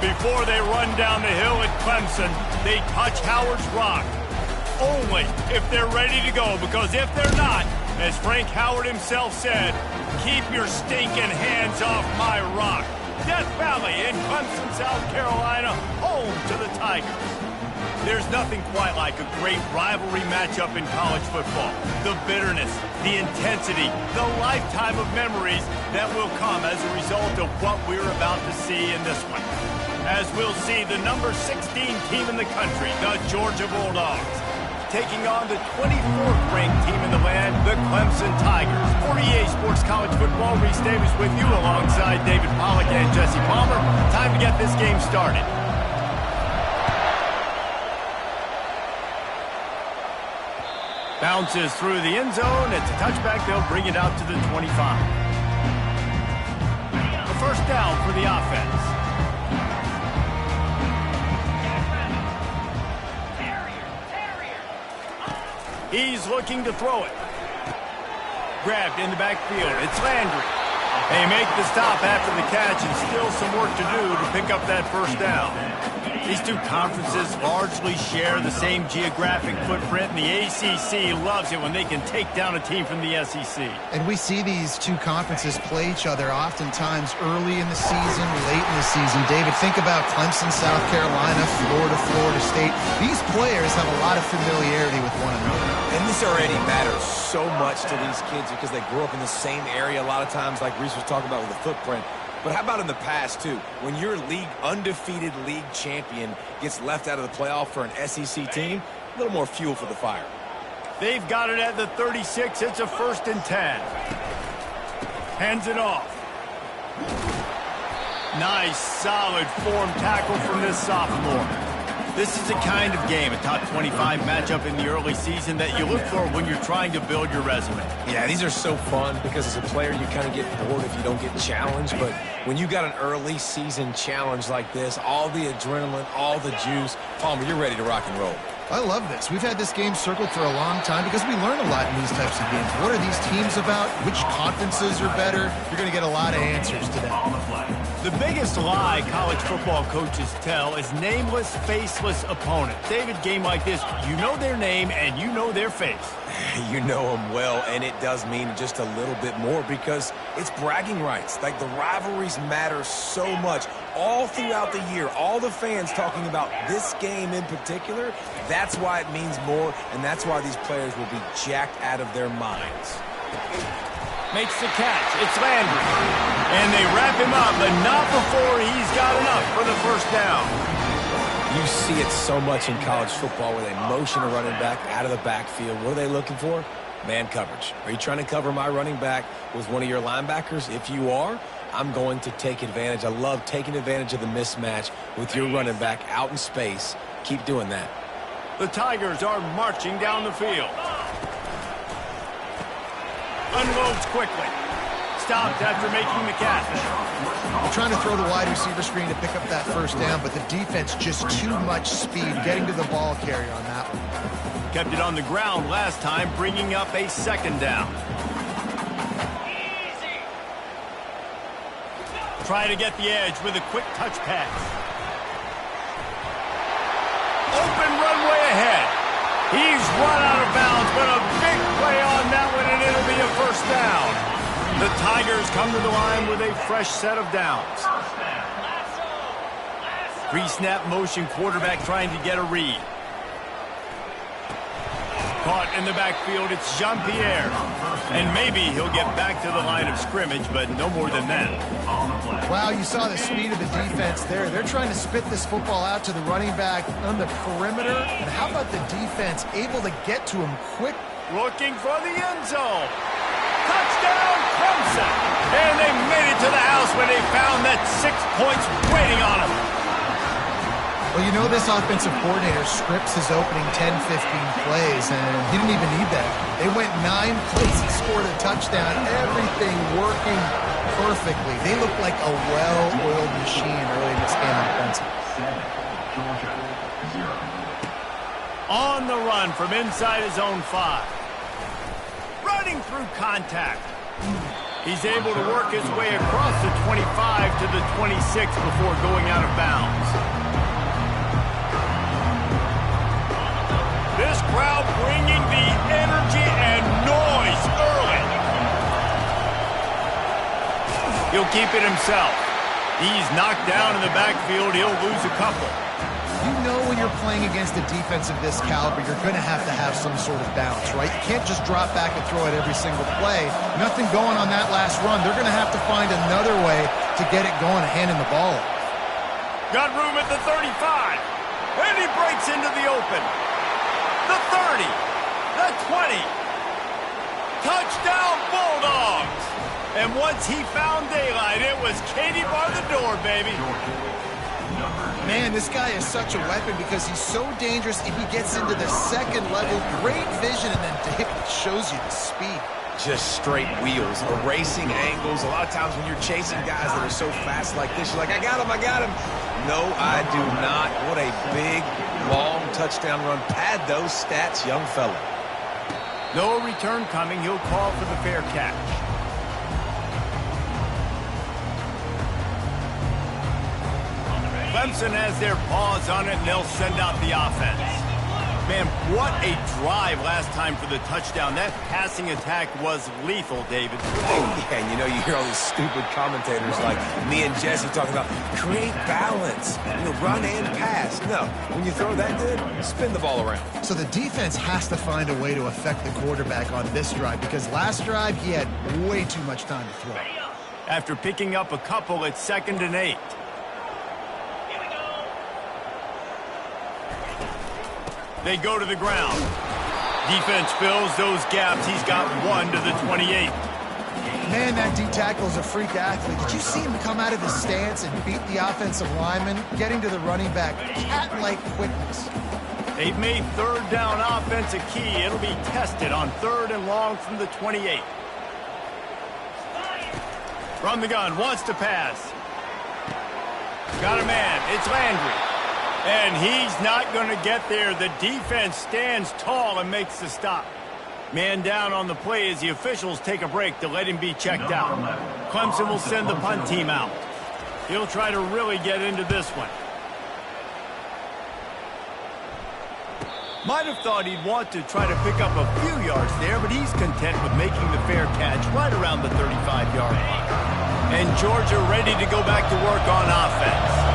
Before they run down the hill at Clemson, they touch Howard's rock. Only if they're ready to go, because if they're not, as Frank Howard himself said, keep your stinking hands off my rock. Death Valley in Clemson, South Carolina, home to the Tigers. There's nothing quite like a great rivalry matchup in college football. The bitterness, the intensity, the lifetime of memories that will come as a result of what we're about to see in this one. As we'll see the number 16 team in the country, the Georgia Bulldogs, taking on the 24th ranked team in the land, the Clemson Tigers. For EA Sports College Football, Reese Davis with you alongside David Pollack and Jesse Palmer. Time to get this game started. Bounces through the end zone. It's a touchback. They'll bring it out to the 25. The first down for the offense. He's looking to throw it. Grabbed in the backfield. It's Landry. They make the stop after the catch, and still some work to do to pick up that first down. These two conferences largely share the same geographic footprint, and the ACC loves it when they can take down a team from the SEC. And we see these two conferences play each other oftentimes early in the season, late in the season. David, think about Clemson, South Carolina, Florida, Florida State. These players have a lot of familiarity with one another. And this already matters so much to these kids because they grew up in the same area a lot of times, like Reese was talking about with the footprint. But how about in the past, too? When your undefeated league champion gets left out of the playoff for an SEC team, a little more fuel for the fire. They've got it at the 36. It's a 1st and 10. Hands it off. Nice, solid form tackle from this sophomore. This is the kind of game, a top 25 matchup in the early season, that you look for when you're trying to build your resume. Yeah, these are so fun because as a player, you kind of get bored if you don't get challenged. But when you got an early season challenge like this, all the adrenaline, all the juice, Palmer, you're ready to rock and roll. I love this. We've had this game circled for a long time because we learn a lot in these types of games. What are these teams about? Which conferences are better? You're going to get a lot of answers to that. The biggest lie college football coaches tell is nameless, faceless opponents. David, game like this, you know their name and you know their face. You know them well, and it does mean just a little bit more because it's bragging rights. Like, the rivalries matter so much all throughout the year. All the fans talking about this game in particular, that's why it means more, and that's why these players will be jacked out of their minds. Makes the catch. It's Landry. And they wrap him up, but not before he's got enough for the first down. You see it so much in college football where they motion a running back out of the backfield. What are they looking for? Man coverage. Are you trying to cover my running back with one of your linebackers? If you are, I'm going to take advantage. I love taking advantage of the mismatch with your running back out in space. Keep doing that. The Tigers are marching down the field. Unloads quickly. Stopped after making the catch. They're trying to throw the wide receiver screen to pick up that first down, but the defense just too much speed getting to the ball carrier on that one. Kept it on the ground last time, bringing up a 2nd down. Try to get the edge with a quick touch pass. Open runway ahead. He's run out of bounds, but a big play on that one, and it'll be a first down. The Tigers come to the line with a fresh set of downs. Pre-snap motion, quarterback trying to get a read. Caught in the backfield, it's Jean-Pierre. And maybe he'll get back to the line of scrimmage, but no more than that. Wow, you saw the speed of the defense there. They're trying to spit this football out to the running back on the perimeter. And how about the defense able to get to him quick? Looking for the end zone. Touchdown, Clemson. And they made it to the house when they found that 6 points waiting on them. Well, you know this offensive coordinator scripts his opening 10, 15 plays, and he didn't even need that. They went 9 plays and scored a touchdown, everything working perfectly. They look like a well-oiled machine early in this game offensively. On the run from inside his own 5. Running through contact. He's able to work his way across the 25 to the 26 before going out of bounds. This crowd bringing the energy and noise early. He'll keep it himself. He's knocked down in the backfield. He'll lose a couple. You know when you're playing against a defense of this caliber, you're going to have some sort of balance, right? You can't just drop back and throw it every single play. Nothing going on that last run. They're going to have to find another way to get it going and handing the ball off. Got room at the 35. And he breaks into the open. The 30. The 20. Touchdown Bulldogs. And once he found daylight, it was Katie bar the door, baby. Man, this guy is such a weapon because he's so dangerous if he gets into the second level. Great vision, and then David shows you the speed. Just straight wheels, erasing angles. A lot of times when you're chasing guys that are so fast like this, you're like, I got him. No, I do not. What a big, long touchdown run. Pad those stats, young fella. No return coming. He'll call for the fair catch. Clemson has their paws on it, and they'll send out the offense. Man, what a drive last time for the touchdown. That passing attack was lethal, David. Oh, yeah, and you know, you hear all these stupid commentators like me and Jesse talking about create balance, run and pass. No, when you throw that good, spin the ball around. So the defense has to find a way to affect the quarterback on this drive because last drive he had way too much time to throw. After picking up a couple, it's 2nd and 8. They go to the ground. Defense fills those gaps. He's got 1 to the 28. Man, that D-tackle is a freak athlete. Did you see him come out of his stance and beat the offensive lineman, getting to the running back? Cat-like quickness. They've made 3rd down offense a key. It'll be tested on 3rd and long from the 28. From the gun, wants to pass. Got a man. It's Landry. And he's not going to get there. The defense stands tall and makes the stop. Man down on the play as the officials take a break to let him be checked out. Clemson will send the punt team out. He'll try to really get into this one. Might have thought he'd want to try to pick up a few yards there, but he's content with making the fair catch right around the 35-yard line. And Georgia ready to go back to work on offense.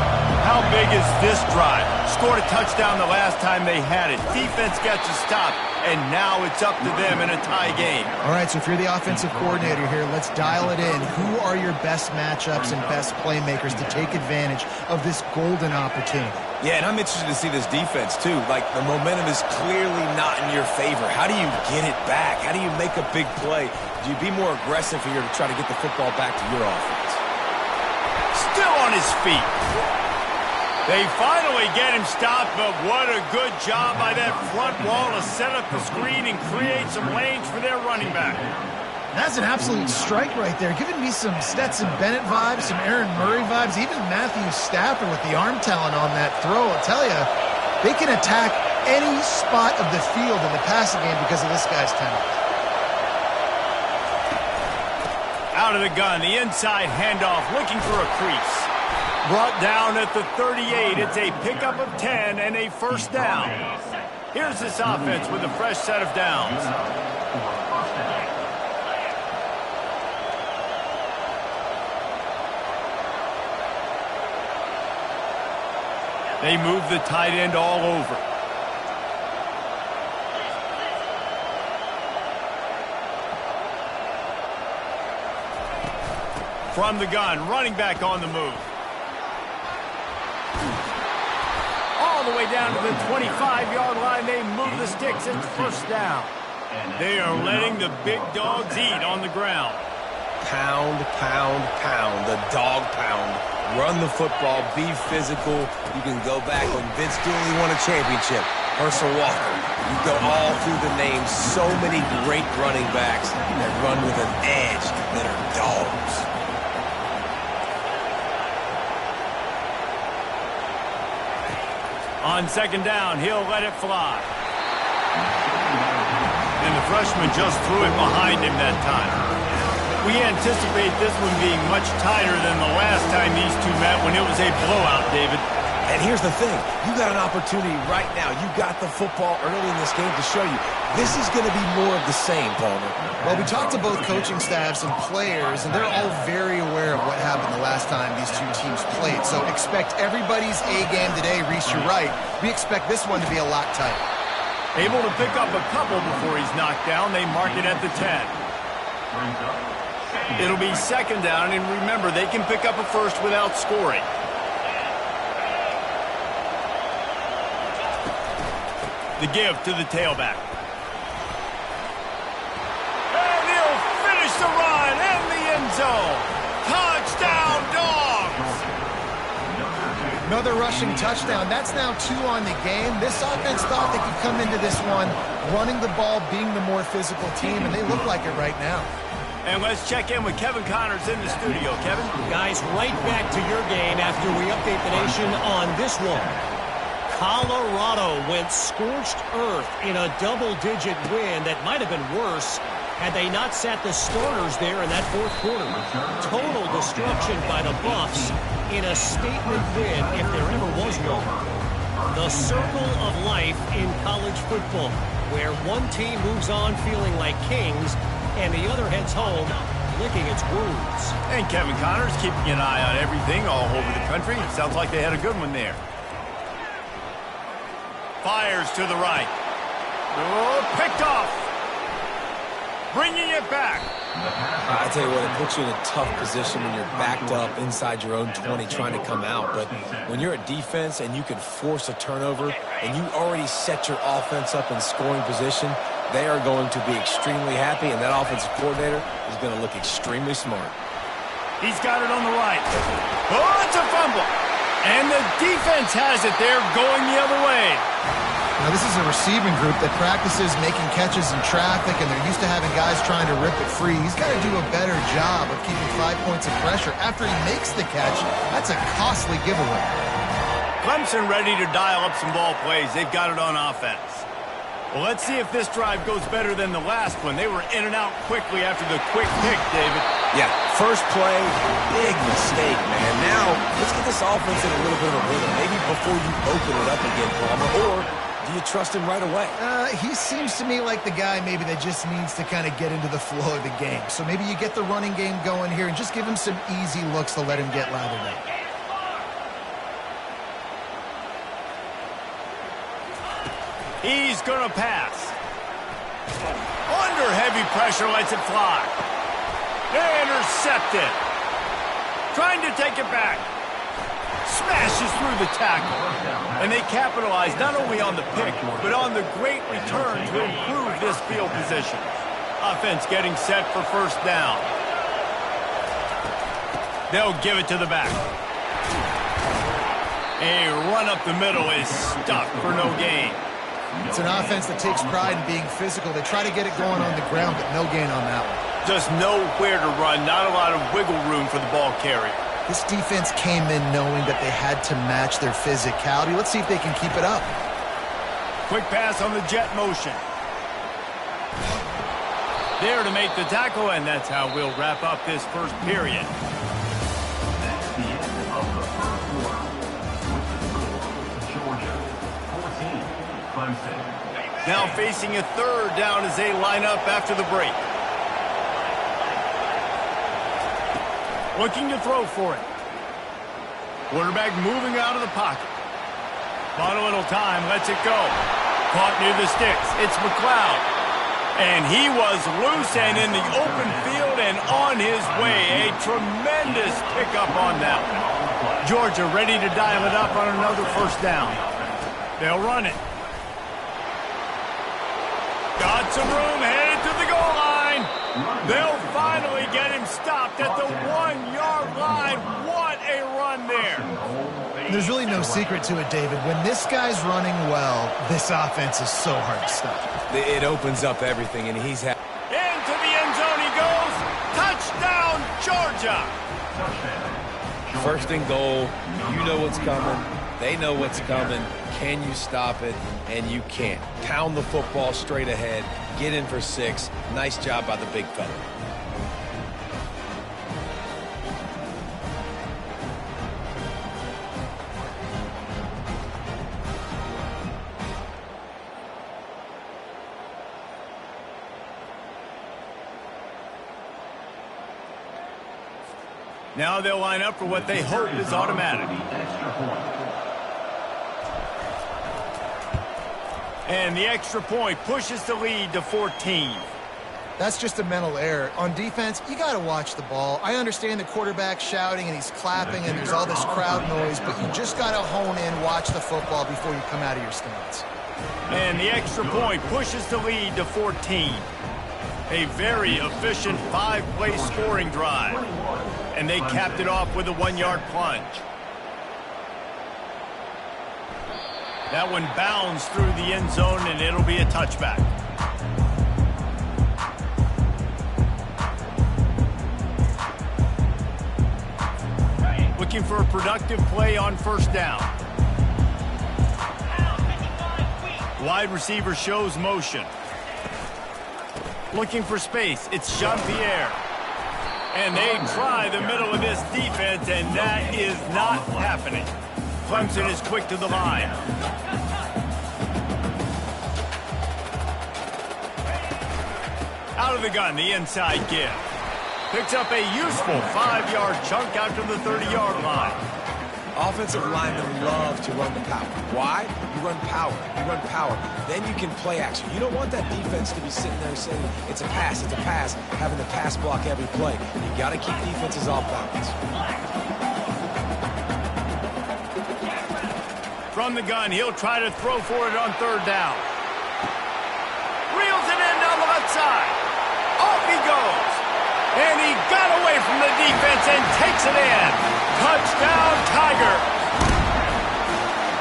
How big is this drive? Scored a touchdown the last time they had it. Defense gets a stop, and now it's up to them in a tie game. All right, so if you're the offensive coordinator here, let's dial it in. Who are your best matchups and best playmakers to take advantage of this golden opportunity? Yeah, and I'm interested to see this defense, too. Like, the momentum is clearly not in your favor. How do you get it back? How do you make a big play? Do you be more aggressive here to try to get the football back to your offense? Still on his feet. They finally get him stopped, but what a good job by that front wall to set up the screen and create some lanes for their running back. That's an absolute strike right there, giving me some Stetson Bennett vibes, some Aaron Murray vibes, even Matthew Stafford with the arm talent on that throw. I'll tell you, they can attack any spot of the field in the passing game because of this guy's talent. Out of the gun, the inside handoff, looking for a crease. Brought down at the 38. It's a pickup of 10 and a 1st down. Here's this offense with a fresh set of downs. They move the tight end all over. From the gun, running back on the move. All the way down to the 25-yard line, they move the sticks. It's 1st down. They are letting the big dogs eat on the ground. Pound, pound, pound. The dog pound. Run the football. Be physical. You can go back when Vince Dooley won a championship. Herschel Walker. You go all through the names. So many great running backs that run with an edge that are dogs. On 2nd down, he'll let it fly. And the freshman just threw it behind him that time. We anticipate this one being much tighter than the last time these two met when it was a blowout, David. And here's the thing. You got an opportunity right now. You got the football early in this game to show you. This is going to be more of the same, Palmer. Well, we talked to both coaching staffs and players, and they're all very aware of what happened the last time these two teams played. So expect everybody's A game today. Reese, you're right. We expect this one to be a lot tighter. Able to pick up a couple before he's knocked down. They mark it at the 10. It'll be second down, and remember, they can pick up a first without scoring. The give to the tailback. And he'll finish the run in the end zone. Touchdown, Dogs! Another rushing touchdown. That's now 2 on the game. This offense thought they could come into this one running the ball, being the more physical team, and they look like it right now. And let's check in with Kevin Connors in the studio. Kevin? Guys, right back to your game after we update the nation on this one. Colorado went scorched earth in a double-digit win that might have been worse had they not sat the starters there in that fourth quarter. Total destruction by the Buffs in a statement win if there ever was one. The circle of life in college football, where one team moves on feeling like kings and the other heads home licking its wounds. And Kevin Connors keeping an eye on everything all over the country. Sounds like they had a good one there. Fires to the right. Oh, picked off. Bringing it back. I tell you what, it puts you in a tough position when you're backed up inside your own 20 trying to come out. But when you're a defense and you can force a turnover and you already set your offense up in scoring position, they are going to be extremely happy, and that offensive coordinator is going to look extremely smart. He's got it on the right. Oh, it's a fumble. And the defense has it there going the other way. Now, this is a receiving group that practices making catches in traffic, and they're used to having guys trying to rip it free. He's got to do a better job of keeping 5 points of pressure after he makes the catch. That's a costly giveaway. Clemson ready to dial up some ball plays. They've got it on offense. Well, let's see if this drive goes better than the last one. They were in and out quickly after the quick pick, David. Yeah, first play, big mistake, man. Now, let's get this offense in a little bit of a rhythm. Maybe before you open it up again, Palmer, or do you trust him right away? He seems to me like the guy maybe that just needs to kind of get into the flow of the game. So maybe you get the running game going here and just give him some easy looks to let him get lathered up. He's going to pass. Under heavy pressure, lets it fly. Intercepted. Trying to take it back. Smashes through the tackle. And they capitalize not only on the pick, but on the great return to improve this field position. Offense getting set for first down. They'll give it to the back. A run up the middle is stuck for no gain. It's an offense that takes pride in being physical. They try to get it going on the ground, but no gain on that one. Just nowhere to run, not a lot of wiggle room for the ball carrier. This defense came in knowing that they had to match their physicality. Let's see if they can keep it up. Quick pass on the jet motion. There to make the tackle, and that's how we'll wrap up this first period. That's the end of the first quarter. Georgia, 14, Clemson. Now facing a third down as they line up after the break. Looking to throw for it. Quarterback moving out of the pocket. Bought a little time, lets it go. Caught near the sticks. It's McLeod. And he was loose and in the open field and on his way. A tremendous pickup on that one. Georgia ready to dial it up on another first down. They'll run it. Got some room, headed to the goal line. They'll finally get him stopped at the 1-yard line. What a run there. There's really no secret to it, David. When this guy's running well, this offense is so hard to stop. It opens up everything, and he's had. Into the end zone he goes. Touchdown, Georgia. First and goal. You know what's coming. They know what's coming. Can you stop it? And you can't. Pound the football straight ahead. Get in for 6. Nice job by the big fella. Now they'll line up for what they hope is automatic. And the extra point pushes the lead to 14. That's just a mental error. On defense, you got to watch the ball. I understand the quarterback shouting and he's clapping and there's all this crowd noise, but you just got to hone in, watch the football before you come out of your stance. And the extra point pushes the lead to 14. A very efficient 5-play scoring drive. And they capped it off with a 1-yard plunge. That one bounds through the end zone, and it'll be a touchback. Looking for a productive play on first down. Wide receiver shows motion. Looking for space. It's Jean-Pierre. And they try the middle of this defense, and that is not happening. Clemson is quick to the line. Out of the gun, the inside give. Picks up a useful 5-yard chunk out to the 30-yard line. Offensive linemen love to run the power. Why? You run power. You run power. Then you can play action. You don't want that defense to be sitting there saying, it's a pass, having to pass block every play. You got to keep defenses off balance. From the gun, he'll try to throw for it on third down. Reels it in down the left side. Off he goes. And he got away from the defense and takes it in. Touchdown, Tiger.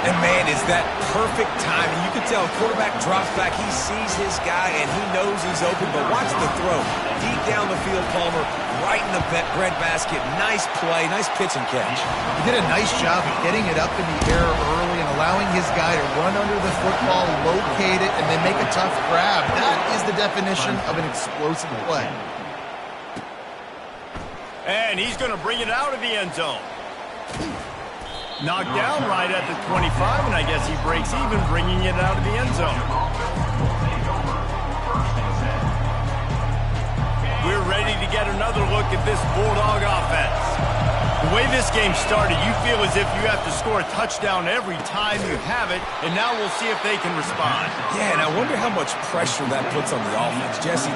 And, man, is that perfect timing. You can tell quarterback drops back. He sees his guy, and he knows he's open. But watch the throw. Deep down the field, Palmer, right in the breadbasket. Nice play, nice pitch and catch. He did a nice job of getting it up in the air early and allowing his guy to run under the football, locate it, and then make a tough grab. That is the definition of an explosive play. And he's going to bring it out of the end zone. Knocked down right at the 25, and I guess he breaks even, bringing it out of the end zone. We're ready to get another look at this Bulldog offense. The way this game started, you feel as if you have to score a touchdown every time you have it, and now we'll see if they can respond. Yeah, and I wonder how much pressure that puts on the offense. Jesse,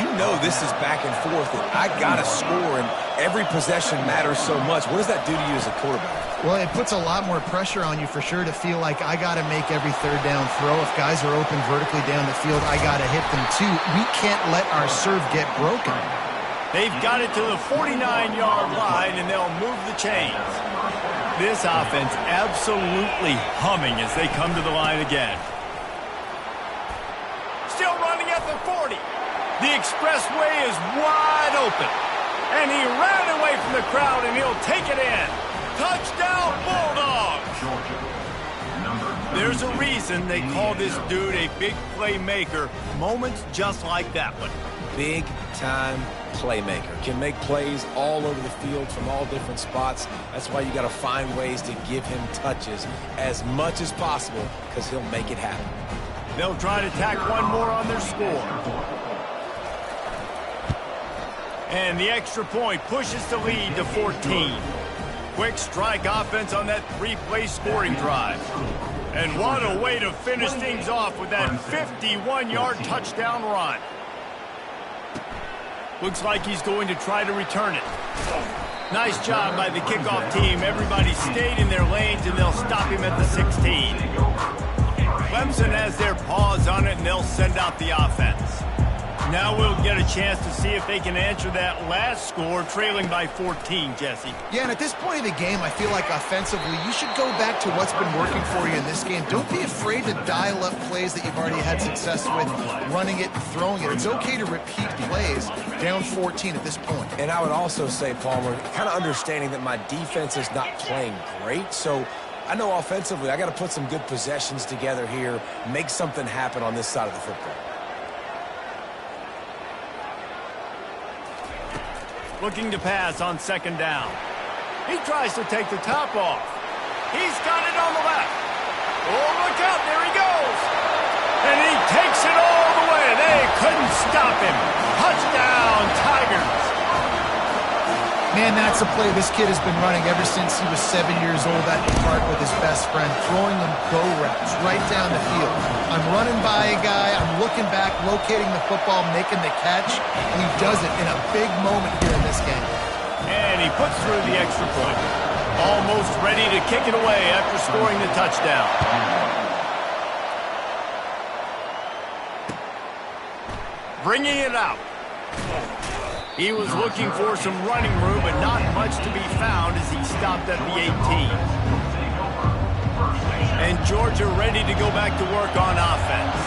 you know this is back and forth, and I got to score, and every possession matters so much. What does that do to you as a quarterback? Well, it puts a lot more pressure on you for sure to feel like I got to make every third down throw. If guys are open vertically down the field, I got to hit them too. We can't let our serve get broken. They've got it to the 49-yard line, and they'll move the chains. This offense absolutely humming as they come to the line again. Still running at the 40. The expressway is wide open. And he ran away from the crowd, and he'll take it in. Touchdown, Bulldogs! There's a reason they call this dude a big playmaker. Moments just like that one. Big-time playmaker. Can make plays all over the field from all different spots. That's why you got to find ways to give him touches as much as possible, because he'll make it happen. They'll try to tack one more on their score. And the extra point pushes the lead to 14. Quick strike offense on that 3-play scoring drive. And what a way to finish things off with that 51-yard touchdown run. Looks like he's going to try to return it. Nice job by the kickoff team. Everybody stayed in their lanes, and they'll stop him at the 16. Clemson has their paws on it, and they'll send out the offense. Now we'll get a chance to see if they can answer that last score, trailing by 14, Jesse. Yeah, and at this point of the game, I feel like offensively, you should go back to what's been working for you in this game. Don't be afraid to dial up plays that you've already had success with, running it and throwing it. It's okay to repeat plays down 14 at this point. And I would also say, Palmer, kind of understanding that my defense is not playing great, so I know offensively I got to put some good possessions together here, make something happen on this side of the football. Looking to pass on second down. He tries to take the top off. He's got it on the left. Oh, look out, there he goes. And he takes it all the way. They couldn't stop him. Touchdown, Tigers. Man, that's a play this kid has been running ever since he was 7 years old at the park with his best friend, throwing him go routes right down the field. I'm running by a guy, I'm looking back, locating the football, making the catch, and he does it in a big moment here in this game. And he puts through the extra point. Almost ready to kick it away after scoring the touchdown. Bringing it out. He was looking for some running room, but not much to be found as he stopped at the 18. And Georgia ready to go back to work on offense.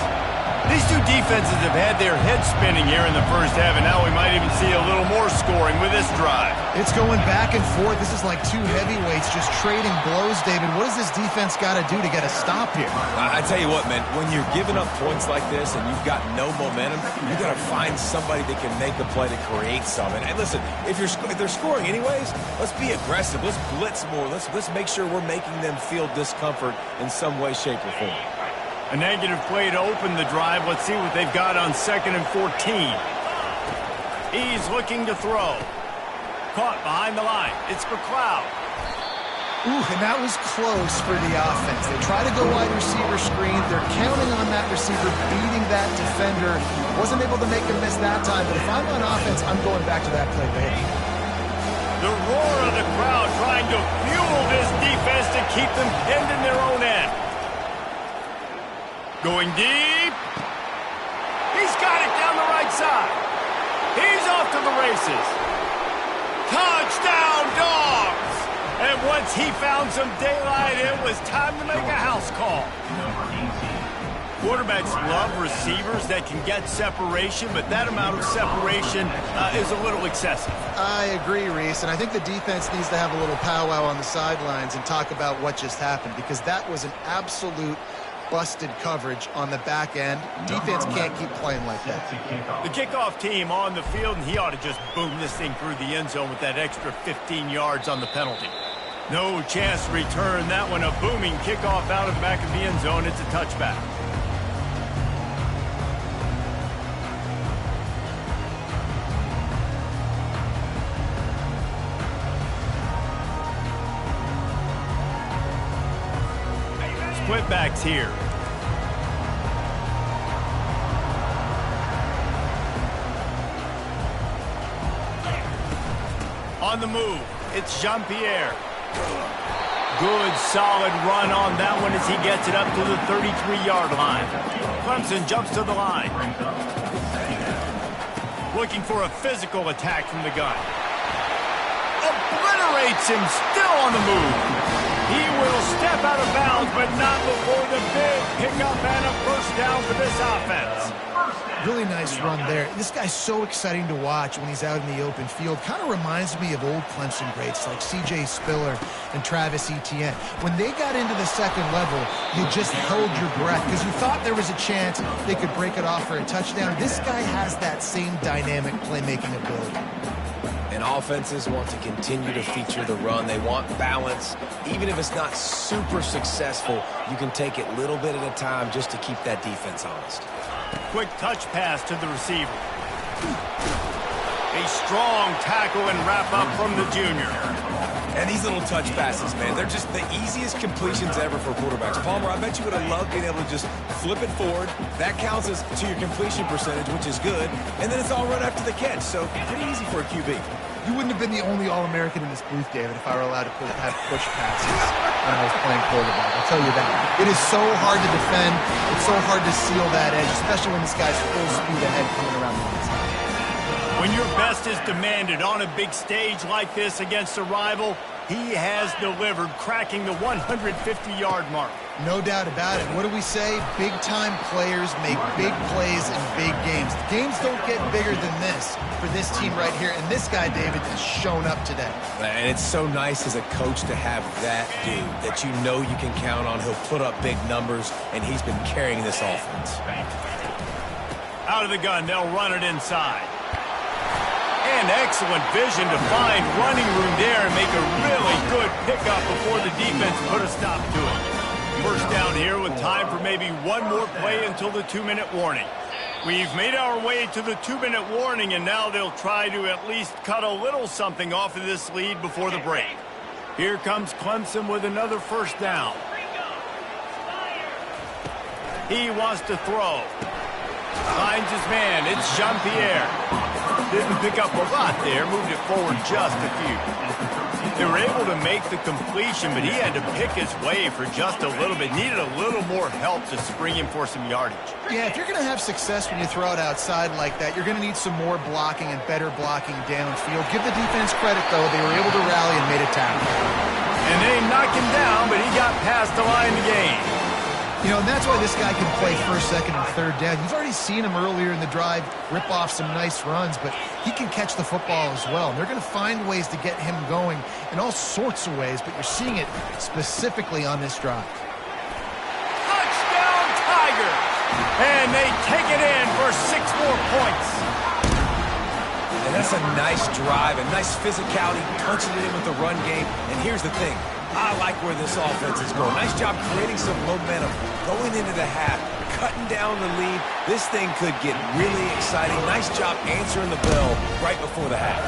These two defenses have had their heads spinning here in the first half, and now we might even see a little more scoring with this drive. It's going back and forth. This is like two heavyweights just trading blows, David. What does this defense got to do to get a stop here? I tell you what, man, when you're giving up points like this and you've got no momentum, you got to find somebody that can make a play to create something. And listen, if they're scoring anyways, let's be aggressive. Let's blitz more. Let's make sure we're making them feel discomfort in some way, shape, or form. A negative play to open the drive. Let's see what they've got on 2nd and 14. He's looking to throw. Caught behind the line. It's McLeod. Ooh, and that was close for the offense. They try to go wide receiver screen. They're counting on that receiver beating that defender. Wasn't able to make him miss that time, but if I'm on offense, I'm going back to that play later. The roar of the crowd trying to fuel this defense to keep them pinned in their own end. Going deep. He's got it down the right side. He's off to the races. Touchdown, Dogs! And once he found some daylight, it was time to make a house call. Quarterbacks love receivers that can get separation, but that amount of separation is a little excessive. I agree, Reese, and I think the defense needs to have a little powwow on the sidelines and talk about what just happened, because that was an absolute busted coverage on the back end. Defense can't keep playing like that. The kickoff team on the field, and he ought to just boom this thing through the end zone with that extra 15 yards on the penalty. No chance to return that one. A booming kickoff out of the back of the end zone. It's a touchback. Split backs here. On the move, it's Jean-Pierre. Good, solid run on that one as he gets it up to the 33-yard line. Clemson jumps to the line. Looking for a physical attack from the gun. Obliterates him, still on the move. He will step out of bounds, but not before the big pickup and a first down for this offense. Really nice run there. This guy's so exciting to watch when he's out in the open field. Kind of reminds me of old Clemson greats like C.J. Spiller and Travis Etienne. When they got into the second level, you just held your breath because you thought there was a chance they could break it off for a touchdown. This guy has that same dynamic playmaking ability. And offenses want to continue to feature the run. They want balance. Even if it's not super successful, you can take it little bit at a time just to keep that defense honest. Quick touch pass to the receiver. A strong tackle and wrap up from the junior. And these little touch passes, man, they're just the easiest completions ever for quarterbacks. Palmer, I bet you would have loved being able to just flip it forward. That counts as to your completion percentage, which is good. And then it's all run after the catch, so pretty easy for a QB. You wouldn't have been the only All-American in this booth, David, if I were allowed to have push passes when I was playing quarterback. I'll tell you that. It is so hard to defend. It's so hard to seal that edge, especially when this guy's full speed ahead coming around the inside. When your best is demanded on a big stage like this against a rival, he has delivered, cracking the 150-yard mark. No doubt about it. What do we say? Big-time players make big plays in big games. The games don't get bigger than this for this team right here, and this guy, David, has shown up today. And it's so nice as a coach to have that dude that you know you can count on. He'll put up big numbers, and he's been carrying this offense. Out of the gun, they'll run it inside. And excellent vision to find running room there and make a really good pickup before the defense put a stop to it. First down here with time for maybe one more play until the 2-minute warning. We've made our way to the 2-minute warning, and now they'll try to at least cut a little something off of this lead before the break. Here comes Clemson with another first down. He wants to throw. Finds his man. It's Jean-Pierre. Didn't pick up a lot there. Moved it forward just a few. They were able to make the completion, but he had to pick his way for just a little bit. Needed a little more help to spring him for some yardage. Yeah, if you're going to have success when you throw it outside like that, you're going to need some more blocking and better blocking downfield. Give the defense credit, though. They were able to rally and made a tackle. And they knocked him down, but he got past the line of the game. You know, and that's why this guy can play first, second, and third down. You've already seen him earlier in the drive rip off some nice runs, but he can catch the football as well. And they're going to find ways to get him going in all sorts of ways, but you're seeing it specifically on this drive. Touchdown, Tigers! And they take it in for 6 more points. And that's a nice drive, a nice physicality, punching it in with the run game. And here's the thing. I like where this offense is going. Nice job creating some momentum, going into the half, cutting down the lead. This thing could get really exciting. Nice job answering the bell right before the half.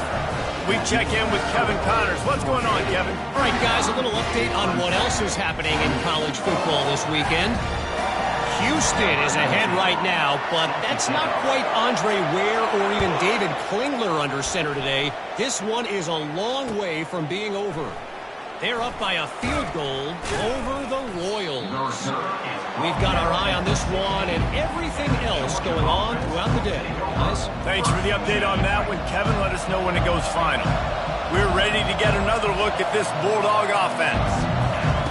We check in with Kevin Connors. What's going on, Kevin? All right, guys, a little update on what else is happening in college football this weekend. Houston is ahead right now, but that's not quite Andre Ware or even David Klingler under center today. This one is a long way from being over. They're up by a field goal over the Royals. We've got our eye on this one and everything else going on throughout the day. Guys? Thanks for the update on that one, Kevin. Let us know when it goes final. We're ready to get another look at this Bulldog offense.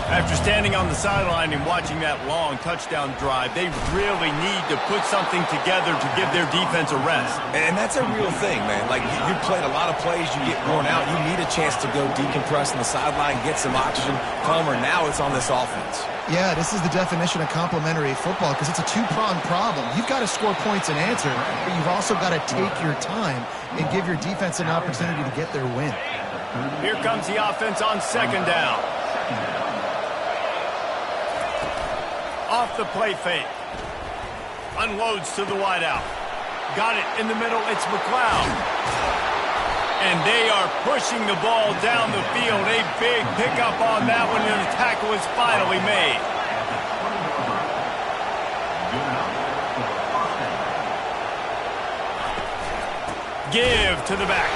After standing on the sideline and watching that long touchdown drive, they really need to put something together to give their defense a rest. And that's a real thing, man. Like, you played a lot of plays, you get worn out, you need a chance to go decompress on the sideline, get some oxygen. Palmer, now it's on this offense. Yeah, this is the definition of complementary football because it's a two-pronged problem. You've got to score points and answer, but you've also got to take your time and give your defense an opportunity to get their win. Here comes the offense on second down. Off the play fake. Unloads to the wideout. Got it in the middle. It's McLeod. And they are pushing the ball down the field. A big pickup on that one, and the tackle is finally made. Give to the back.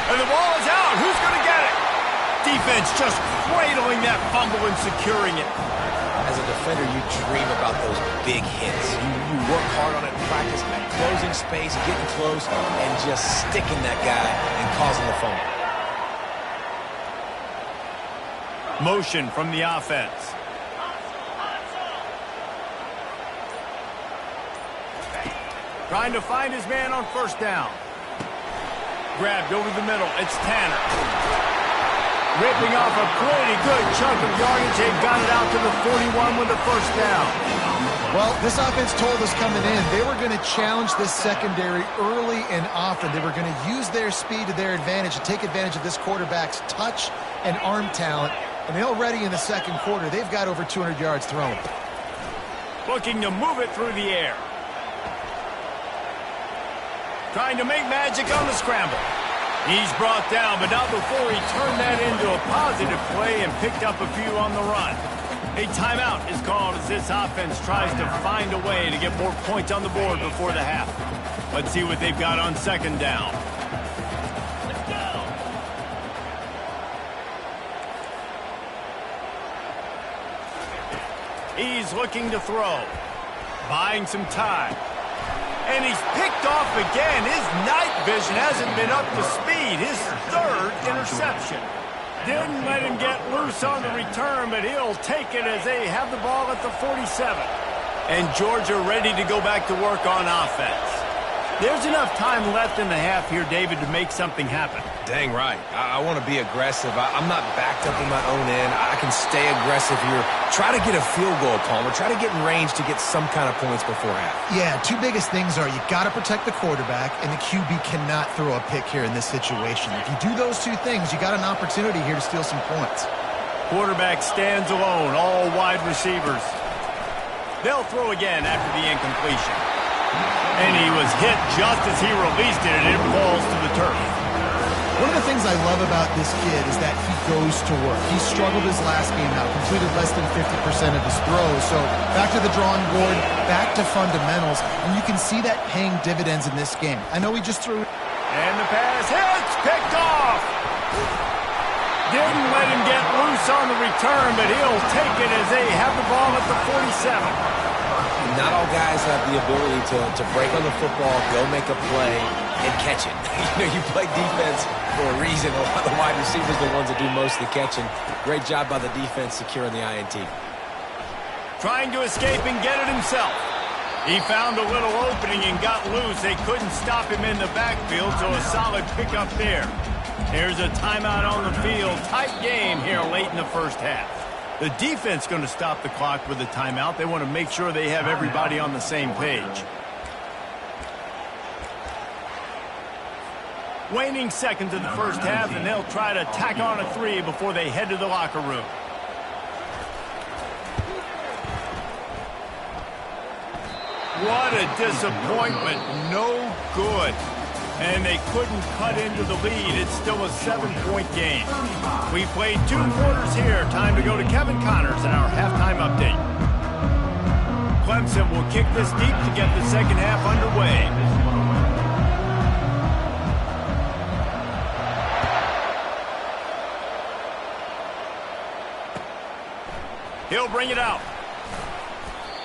And the ball is out. Who's going to get it? Defense just cradling that fumble and securing it. As a defender, you dream about those big hits. You work hard on it in practice, closing space, getting close, and just sticking that guy and causing the fumble. Motion from the offense. Trying to find his man on first down. Grabbed over the middle. It's Tanner. Ripping off a pretty good chunk of yardage. They got it out to the 41 with the first down. Well, this offense told us coming in they were going to challenge this secondary early and often. They were going to use their speed to their advantage and take advantage of this quarterback's touch and arm talent. And already in the second quarter, they've got over 200 yards thrown. Looking to move it through the air. Trying to make magic on the scramble. He's brought down, but not before he turned that into a positive play and picked up a few on the run. A timeout is called as this offense tries to find a way to get more points on the board before the half. Let's see what they've got on second down. Let's go. He's looking to throw. Buying some time. And he's picked off again. His night vision hasn't been up to speed. His third interception. Didn't let him get loose on the return, but he'll take it as they have the ball at the 47. And Georgia ready to go back to work on offense. There's enough time left in the half here, David, to make something happen. Dang right. I want to be aggressive. I'm not backed up in my own end. I can stay aggressive here. Try to get a field goal, Palmer. Try to get in range to get some kind of points before half. Yeah, two biggest things are you got to protect the quarterback, and the QB cannot throw a pick here in this situation. If you do those two things, you got an opportunity here to steal some points. Quarterback stands alone, all wide receivers. They'll throw again after the incompletion. And he was hit just as he released it, and it falls to the turf. One of the things I love about this kid is that he goes to work. He struggled his last game out, completed less than 50% of his throws. So back to the drawing board, back to fundamentals, and you can see that paying dividends in this game. I know he just threw... And the pass hits, picked off. Didn't let him get loose on the return, but he'll take it as they have the ball at the 47. Not all guys have the ability to break on the football, go make a play, and catch it. You play defense for a reason. A lot of the wide receivers are the ones that do most of the catching. Great job by the defense securing the INT. Trying to escape and get it himself. He found a little opening and got loose. They couldn't stop him in the backfield, so a solid pickup there. There's a timeout on the field. Tight game here late in the first half. The defense going to stop the clock with a timeout. They want to make sure they have everybody on the same page. Waning seconds in the first half, and they'll try to tack on a 3 before they head to the locker room. What a disappointment. No good. And they couldn't cut into the lead. It's still a 7-point game. We played 2 quarters here. Time to go to Kevin Connors in our halftime update. Clemson will kick this deep to get the second half underway. He'll bring it out.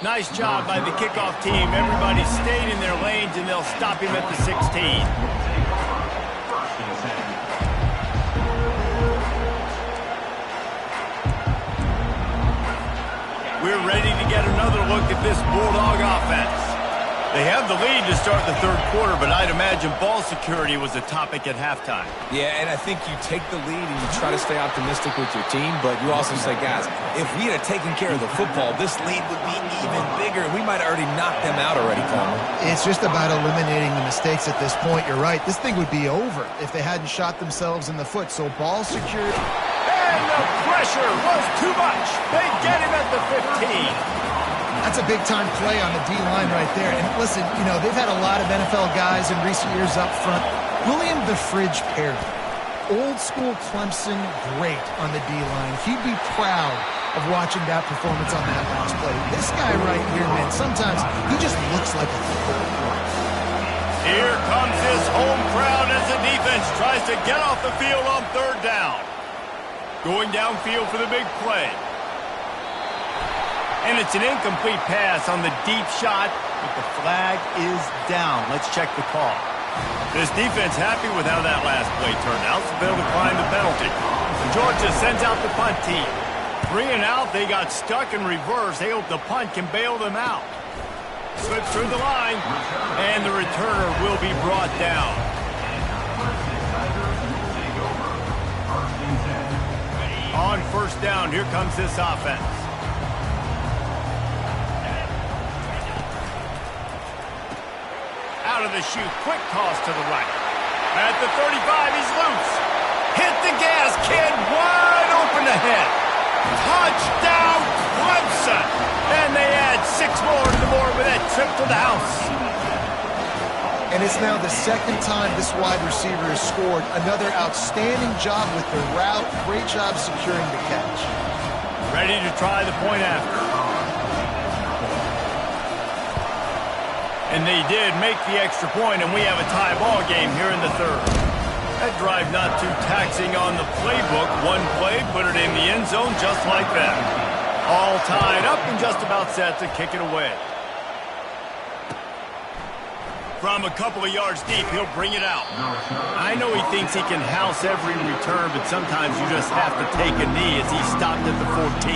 Nice job by the kickoff team. Everybody stayed in their lanes, and they'll stop him at the 16. We're ready to get another look at this Bulldog offense. They have the lead to start the third quarter, but I'd imagine ball security was a topic at halftime. Yeah, and I think you take the lead and you try to stay optimistic with your team, but you also say, guys, if we had taken care of the football, this lead would be even bigger. We might have already knocked them out already, Palmer. It's just about eliminating the mistakes at this point. You're right. This thing would be over if they hadn't shot themselves in the foot. So ball security. And the pressure was too much. They get him at the 15. That's a big-time play on the D-line right there. And listen, you know, they've had a lot of NFL guys in recent years up front. William the Fridge Perry, old-school Clemson great on the D-line. He'd be proud of watching that performance on that last play. This guy right here, man, sometimes he just looks like a football. Here comes his home crowd as the defense tries to get off the field on third down. Going downfield for the big play. And it's an incomplete pass on the deep shot, but the flag is down. Let's check the call. This defense happy with how that last play turned out, so they'll decline the penalty. Georgia sends out the punt team. 3 and out, they got stuck in reverse. They hope the punt can bail them out. Slips through the line, and the returner will be brought down. On first down, here comes this offense. Out of the chute, quick toss to the right. At the 35, he's loose. Hit the gas, kid, wide open ahead. Touchdown, Clemson. And they add 6 more to the board with that trip to the house. And it's now the second time this wide receiver has scored. Another outstanding job with the route. Great job securing the catch. Ready to try the point after. And they did make the extra point, and we have a tie ball game here in the third. That drive not too taxing on the playbook. One play, put it in the end zone just like that. All tied up and just about set to kick it away. From a couple of yards deep, he'll bring it out. I know he thinks he can house every return, but sometimes you just have to take a knee as he stopped at the 14.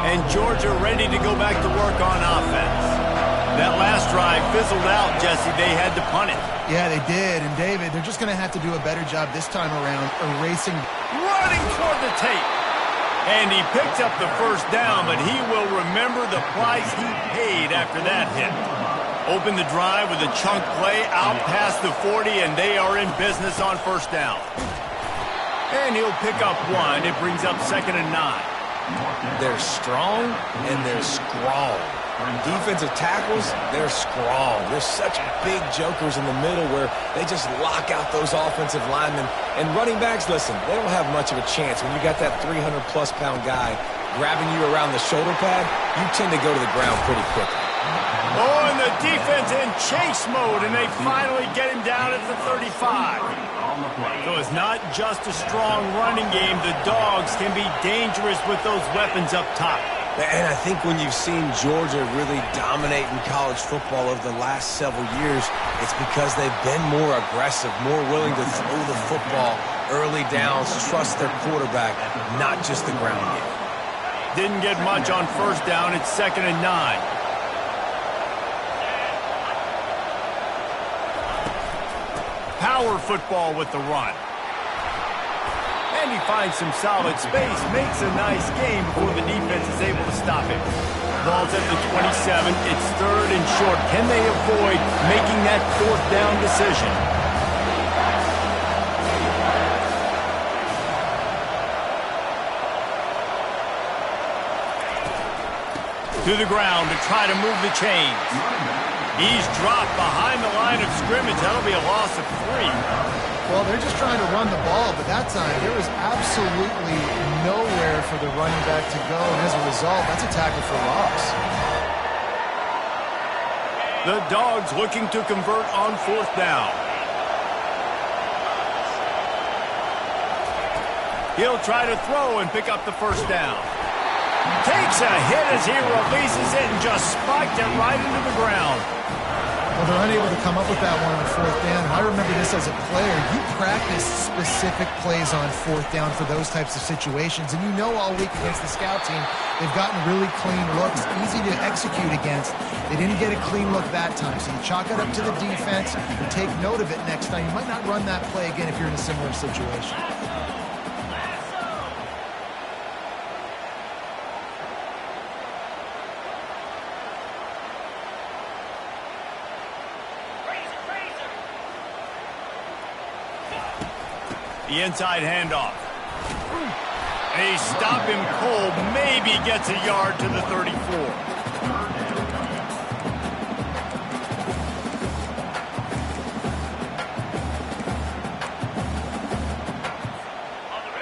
And Georgia ready to go back to work on offense. That last drive fizzled out, Jesse. They had to punt it. Yeah, they did. And, David, they're just going to have to do a better job this time around erasing. Running toward the tape. And he picks up the first down, but he will remember the price he paid after that hit. Open the drive with a chunk play out past the 40, and they are in business on first down. And he'll pick up 1. It brings up 2nd and 9. They're strong and they're scrawled. Defensive tackles, they're strong. They're such big jokers in the middle where they just lock out those offensive linemen. And running backs, listen, they don't have much of a chance. When you got that 300-plus pound guy grabbing you around the shoulder pad, you tend to go to the ground pretty quickly. Oh, and the defense in chase mode, and they finally get him down at the 35. So it's not just a strong running game. The Dogs can be dangerous with those weapons up top. And I think when you've seen Georgia really dominate in college football over the last several years, it's because they've been more aggressive, more willing to throw the football early downs, trust their quarterback, not just the ground game. Didn't get much on first down. It's 2nd and 9. Power football with the run. And he finds some solid space, makes a nice game before the defense is able to stop him. Ball's at the 27. It's 3rd and short. Can they avoid making that 4th down decision? To the ground to try to move the chains. He's dropped behind the line of scrimmage. That'll be a loss of 3. Well, they're just trying to run the ball, but that time there was absolutely nowhere for the running back to go, and as a result, that's a tackle for loss. The Dogs looking to convert on 4th down. He'll try to throw and pick up the 1st down. Takes a hit as he releases it and just spiked it right into the ground. Well, they're unable to come up with that one on 4th down. I remember this as a player. You practice specific plays on 4th down for those types of situations, and you know all week against the scout team, they've gotten really clean looks, easy to execute against. They didn't get a clean look that time, so you chalk it up to the defense and take note of it next time. You might not run that play again if you're in a similar situation. The inside handoff. They stop him cold. Maybe gets a yard to the 34.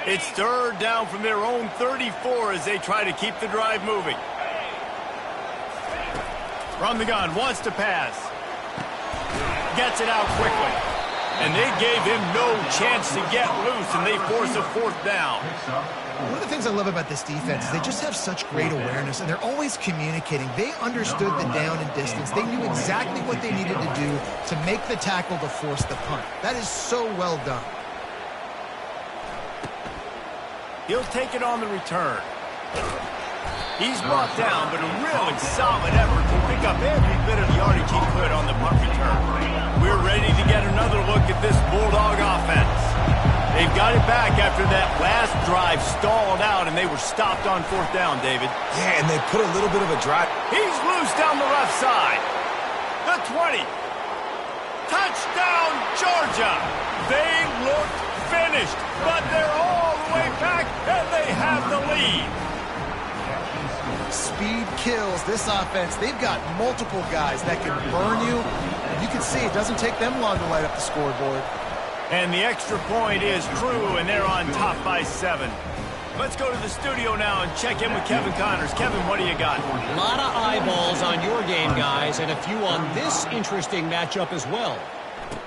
It's 3rd down from their own 34 as they try to keep the drive moving. From the gun, wants to pass. Gets it out quickly. And they gave him no chance to get loose, and they force a 4th down. One of the things I love about this defense is they just have such great awareness, and they're always communicating. They understood the down and distance. They knew exactly what they needed to do to make the tackle to force the punt. That is so well done. He'll take it on the return. He's brought down, but a really solid effort to pick up every bit of yardage he could on the punt return. We're ready to get another look at this Bulldog offense. They've got it back after that last drive stalled out, and they were stopped on 4th down, David. Yeah, and they put a little bit of a drive. He's loose down the left side. The 20. Touchdown, Georgia. They look finished, but they're all the way back, and they have the lead. Speed kills this offense. They've got multiple guys that can burn you. You can see it doesn't take them long to light up the scoreboard. And the extra point is true, and they're on top by 7. Let's go to the studio now and check in with Kevin Connors. Kevin, what do you got? A lot of eyeballs on your game, guys, and a few on this interesting matchup as well.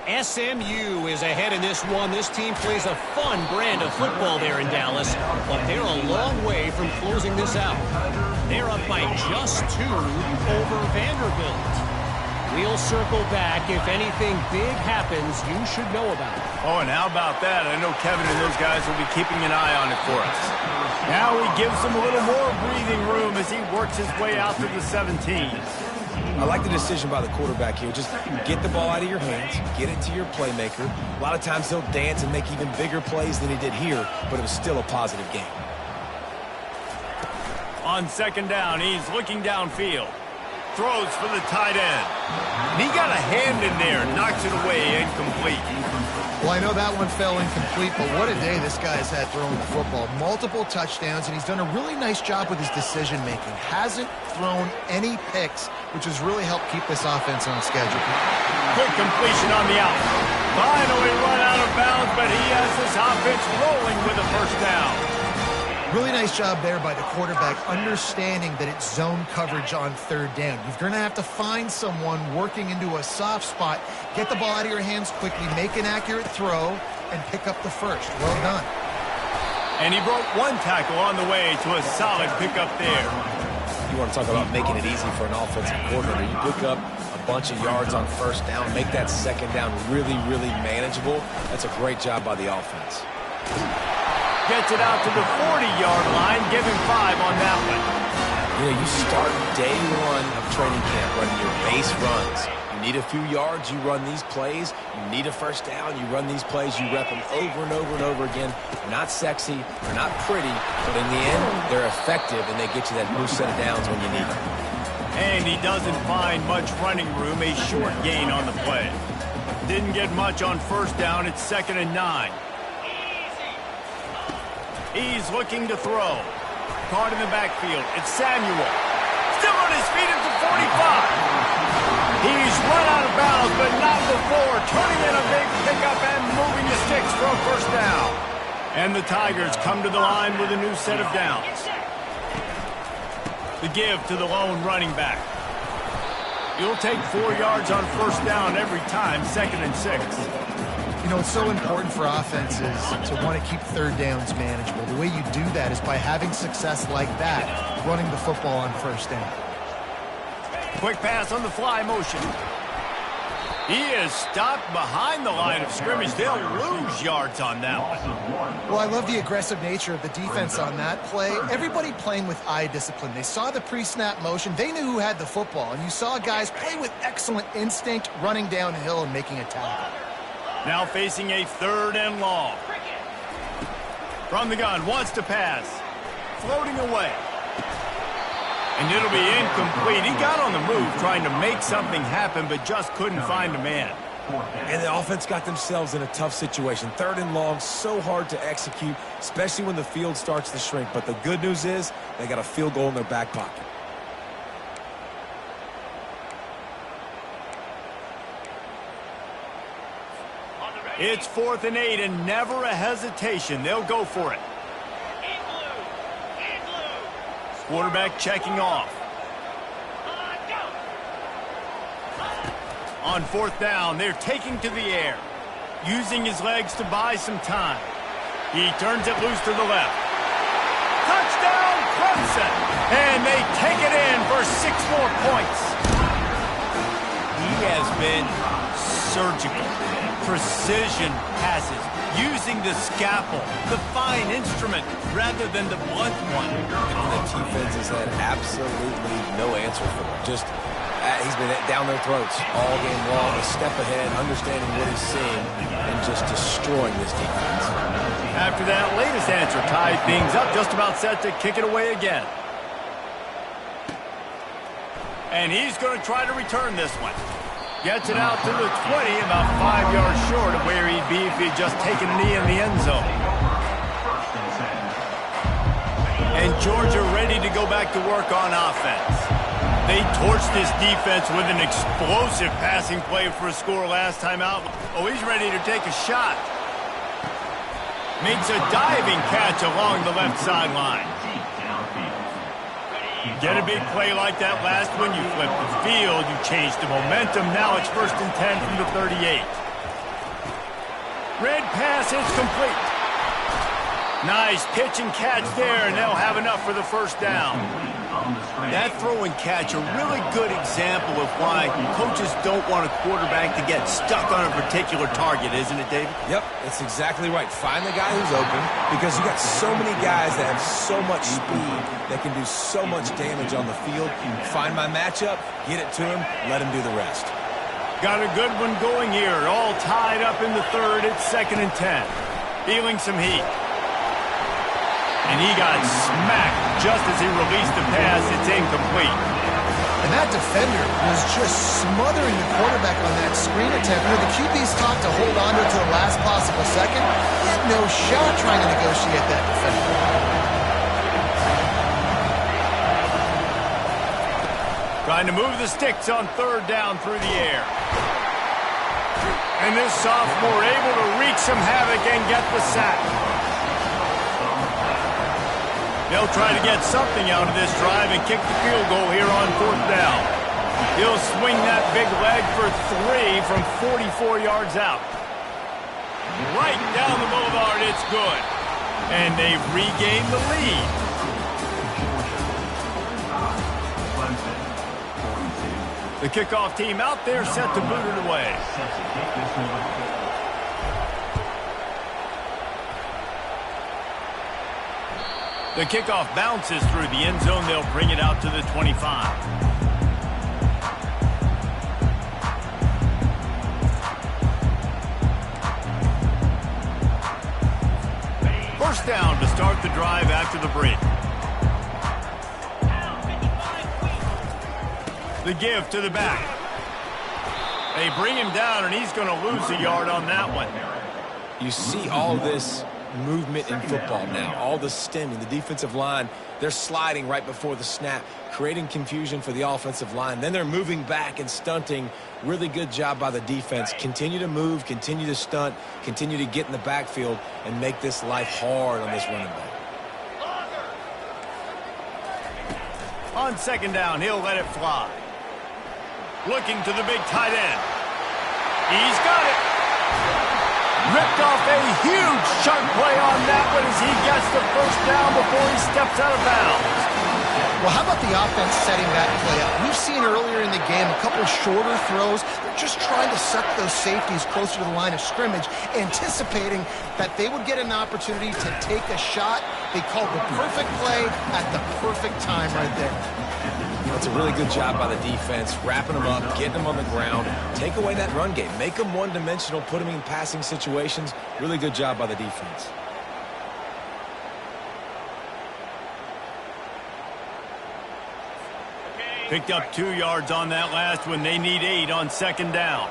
SMU is ahead in this one. This team plays a fun brand of football there in Dallas, but they're a long way from closing this out. They're up by just 2 over Vanderbilt. We'll circle back. If anything big happens, you should know about it. Oh, and how about that? I know Kevin and those guys will be keeping an eye on it for us. Now he gives them a little more breathing room as he works his way out to the 17. I like the decision by the quarterback here. Just get the ball out of your hands, get it to your playmaker. A lot of times he'll dance and make even bigger plays than he did here, but it was still a positive game. On 2nd down, he's looking downfield. Throws for the tight end. And he got a hand in there, knocks it away, incomplete. Well, I know that one fell incomplete, but what a day this guy has had throwing the football. Multiple touchdowns, and he's done a really nice job with his decision-making. Hasn't thrown any picks, which has really helped keep this offense on schedule. Quick completion on the out. Finally run out of bounds, but he has this offense rolling with a first down. Really nice job there by the quarterback, understanding that it's zone coverage on third down. You're going to have to find someone working into a soft spot, get the ball out of your hands quickly, make an accurate throw, and pick up the first. Well done. And he broke one tackle on the way to a solid pickup there. You want to talk about making it easy for an offensive coordinator. You pick up a bunch of yards on first down, make that second down really, really manageable. That's a great job by the offense. Gets it out to the 40-yard line. Give him 5 on that one. You know, you start day one of training camp running your base runs. You need a few yards, you run these plays. You need a first down, you run these plays. You rep them over and over and over again. They're not sexy, they're not pretty, but in the end, they're effective, and they get you that new set of downs when you need them. And he doesn't find much running room. A short gain on the play. Didn't get much on first down. It's 2nd and 9. He's looking to throw. Caught in the backfield. It's Samuel. Still on his feet at the 45. He's run out of bounds, but not before. Turning in a big pickup and moving the sticks for a first down. And the Tigers come to the line with a new set of downs. The give to the lone running back. You'll take 4 yards on first down every time. 2nd and 6. You know, it's so important for offenses to want to keep third downs manageable. The way you do that is by having success like that, running the football on first down. Quick pass on the fly motion. He is stopped behind the line of scrimmage. They'll lose yards on that one. Well, I love the aggressive nature of the defense on that play. Everybody playing with eye discipline. They saw the pre-snap motion. They knew who had the football. And you saw guys play with excellent instinct, running downhill and making a tackle. Now facing a 3rd and long. From the gun, wants to pass. Floating away. And it'll be incomplete. He got on the move trying to make something happen, but just couldn't find a man. And the offense got themselves in a tough situation. 3rd and long, so hard to execute, especially when the field starts to shrink. But the good news is they got a field goal in their back pocket. It's 4th and 8 and never a hesitation. They'll go for it. Quarterback checking off. On 4th down, they're taking to the air. Using his legs to buy some time. He turns it loose to the left. Touchdown, Clemson! And they take it in for 6 more points. He has been surgical. Precision passes, using the scalpel, the fine instrument, rather than the blunt one. And the defense has had absolutely no answer for him. Just, he's been down their throats all game long, a step ahead, understanding what he's seeing, and just destroying this defense. After that latest answer tied things up, just about set to kick it away again. And he's going to try to return this one. Gets it out to the 20, about 5 yards short of where he'd be if he'd just taken a knee in the end zone. And Georgia ready to go back to work on offense. They torched this defense with an explosive passing play for a score last time out. Oh, he's ready to take a shot. Makes a diving catch along the left sideline. Get a big play like that last one, you flip the field, you change the momentum. Now it's 1st and 10 from the 38. Red pass is complete. Nice pitch and catch there, and they'll have enough for the first down. That throw and catch, a really good example of why coaches don't want a quarterback to get stuck on a particular target, isn't it, David? Yep, that's exactly right. Find the guy who's open, because you got so many guys that have so much speed that can do so much damage on the field. Find my matchup, get it to him, let him do the rest. Got a good one going here, all tied up in the 3rd. It's 2nd and 10. Feeling some heat. And he got smacked just as he released the pass. It's incomplete. And that defender was just smothering the quarterback on that screen attempt. You know, the QB's taught to hold on to it to the last possible second. He had no shot trying to negotiate that defender. Trying to move the sticks on third down through the air. And this sophomore able to wreak some havoc and get the sack. They'll try to get something out of this drive and kick the field goal here on fourth down. He'll swing that big leg for 3 from 44 yards out. Right down the boulevard, it's good. And they've regained the lead. The kickoff team out there set to boot it away. The kickoff bounces through the end zone. They'll bring it out to the 25. First down to start the drive after the break. The give to the back. They bring him down, and he's going to lose a yard on that one. You see all this movement in football now, all the stemming, the defensive line, they're sliding right before the snap, creating confusion for the offensive line. Then they're moving back and stunting. Really good job by the defense. Continue to move, continue to stunt, continue to get in the backfield and make this life hard on this running back. On second down, he'll let it fly. Looking to the big tight end. He's got it. Ripped off a huge chunk play on that one as he gets the first down before he steps out of bounds. Well, how about the offense setting that play up? We've seen earlier in the game a couple shorter throws. They're just trying to suck those safeties closer to the line of scrimmage, anticipating that they would get an opportunity to take a shot. They called the perfect play at the perfect time right there. That's a really good job by the defense, wrapping them up, getting them on the ground, take away that run game, make them one-dimensional, put them in passing situations. Really good job by the defense. Picked up 2 yards on that last one. They need 8 on second down.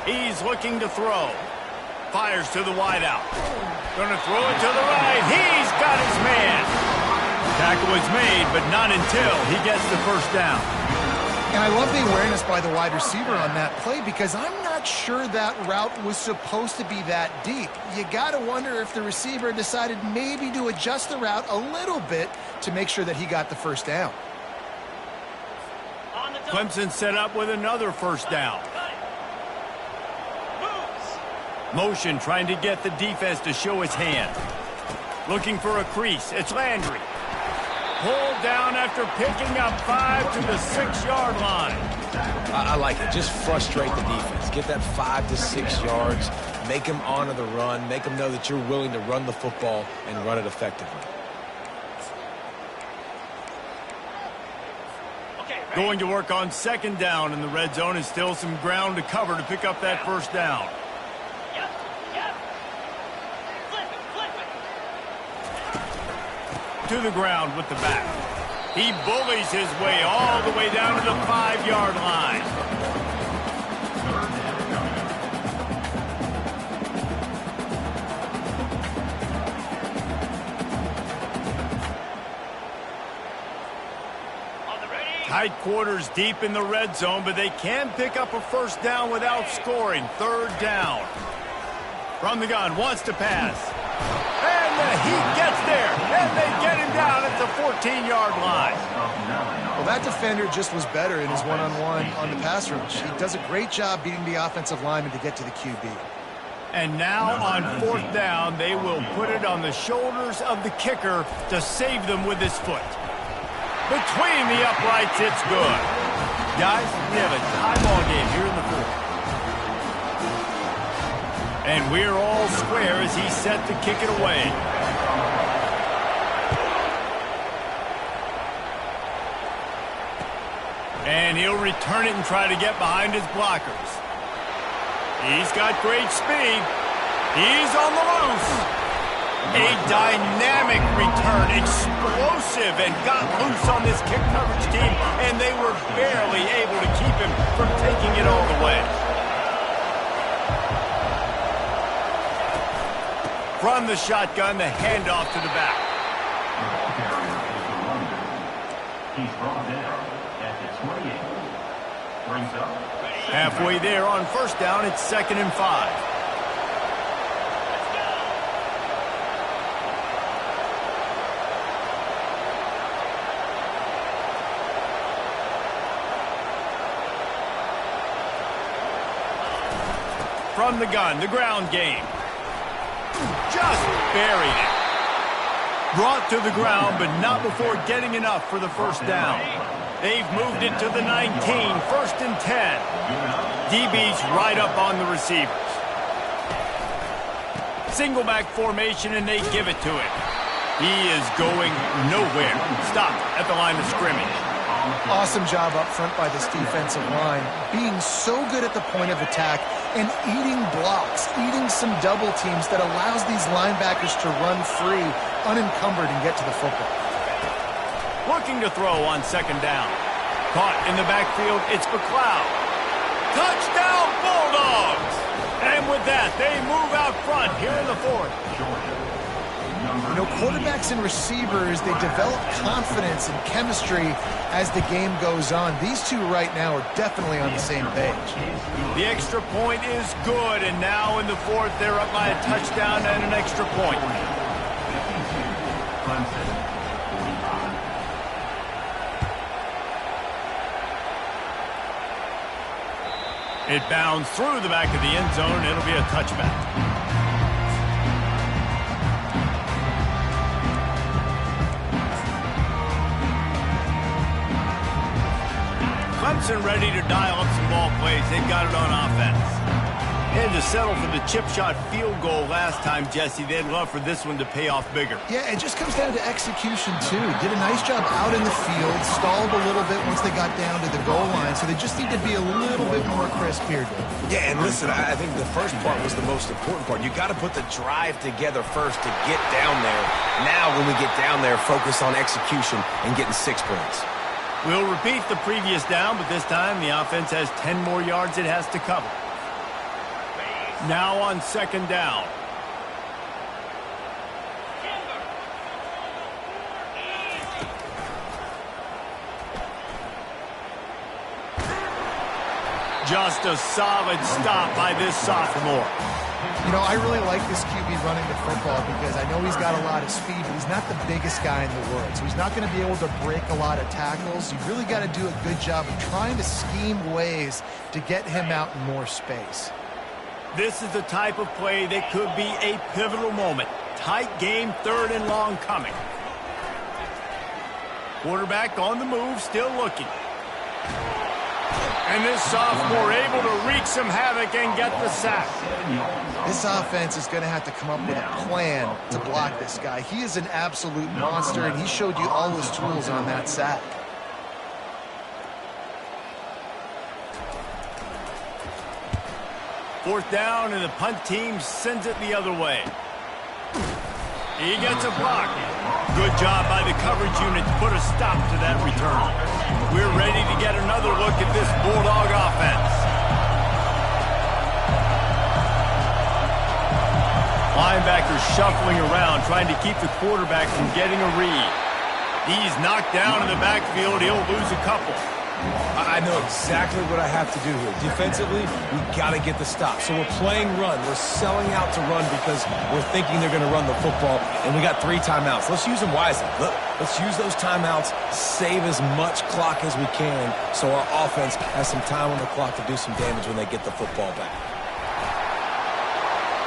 He's looking to throw. Fires to the wideout. Going to throw it to the right. He's got his man. Tackle is made, but not until he gets the first down. And I love the awareness by the wide receiver on that play because I'm not sure that route was supposed to be that deep. You got to wonder if the receiver decided maybe to adjust the route a little bit to make sure that he got the first down. Clemson set up with another first down. Motion trying to get the defense to show his hand. Looking for a crease. It's Landry. Pulled down after picking up 5 to the 6-yard line. I like it. Just frustrate the defense. Get that 5 to 6 yards. Make them honor the run. Make them know that you're willing to run the football and run it effectively. Going to work on second down in the red zone, and still some ground to cover to pick up that first down. To the ground with the back. He bullies his way all the way down to the 5-yard line. Tight quarters deep in the red zone, but they can pick up a first down without scoring. Third down. From the gun, wants to pass. And the Heat gets there, and they get him down at the 14-yard line. Well, that defender just was better in his one-on-one on the pass rush. He does a great job beating the offensive lineman to get to the QB. And now on fourth down, they will put it on the shoulders of the kicker to save them with his foot. Between the uprights, it's good. Guys, we have a tie ball game here in the fourth. And we're all square as he's set to kick it away. And he'll return it and try to get behind his blockers. He's got great speed. He's on the loose. A dynamic return, explosive, and got loose on this kick coverage team, and they were barely able to keep him from taking it all the way. From the shotgun, the handoff to the back. He's brought down at the 28. Brings up. Halfway there on first down, it's 2nd and 5. From the gun, the ground game. Just buried it. Brought to the ground, but not before getting enough for the first down. They've moved it to the 19, 1st and 10. DB's right up on the receivers. Single back formation, and they give it to him. He is going nowhere. Stop at the line of scrimmage. Awesome job up front by this defensive line, being so good at the point of attack and eating blocks, eating some double teams that allows these linebackers to run free, unencumbered, and get to the football. Looking to throw on 2nd down. Caught in the backfield, it's McLeod. Touchdown, Bulldogs! And with that, they move out front here in the 4th. You know, quarterbacks and receivers, they develop confidence and chemistry as the game goes on. These two right now are definitely on the same page. The extra point is good, and now in the 4th, they're up by a touchdown and an extra point. Clemson, 45. It bounds through the back of the end zone. It'll be a touchback. Clemson ready to dial up some ball plays. They've got it on offense. And to settle for the chip shot field goal last time, Jesse, they'd love for this one to pay off bigger. Yeah, it just comes down to execution, too. Did a nice job out in the field, stalled a little bit once they got down to the goal line, so they just need to be a little bit more crisp here, Dave. Yeah, and listen, I think the first part was the most important part. You got to put the drive together first to get down there. Now, when we get down there, focus on execution and getting 6 points. We'll repeat the previous down, but this time the offense has 10 more yards it has to cover. Now on 2nd down. Just a solid stop by this sophomore. You know, I really like this QB running the football because I know he's got a lot of speed, but he's not the biggest guy in the world. So he's not going to be able to break a lot of tackles. You really got to do a good job of trying to scheme ways to get him out in more space. This is the type of play that could be a pivotal moment. Tight game, 3rd and long coming. Quarterback on the move, still looking. And this sophomore able to wreak some havoc and get the sack. This offense is going to have to come up with a plan to block this guy. He is an absolute monster, and he showed you all his tools on that sack. Fourth down, and the punt team sends it the other way. He gets a block. Good job by the coverage unit to put a stop to that return. We're ready to get another look at this Bulldog offense. Linebackers shuffling around, trying to keep the quarterback from getting a read. He's knocked down in the backfield. He'll lose a couple. I know exactly what I have to do here. Defensively, we got to get the stop. So we're playing run. We're selling out to run because we're thinking they're going to run the football, and we got 3 timeouts. Let's use them wisely. Let's use those timeouts, save as much clock as we can so our offense has some time on the clock to do some damage when they get the football back.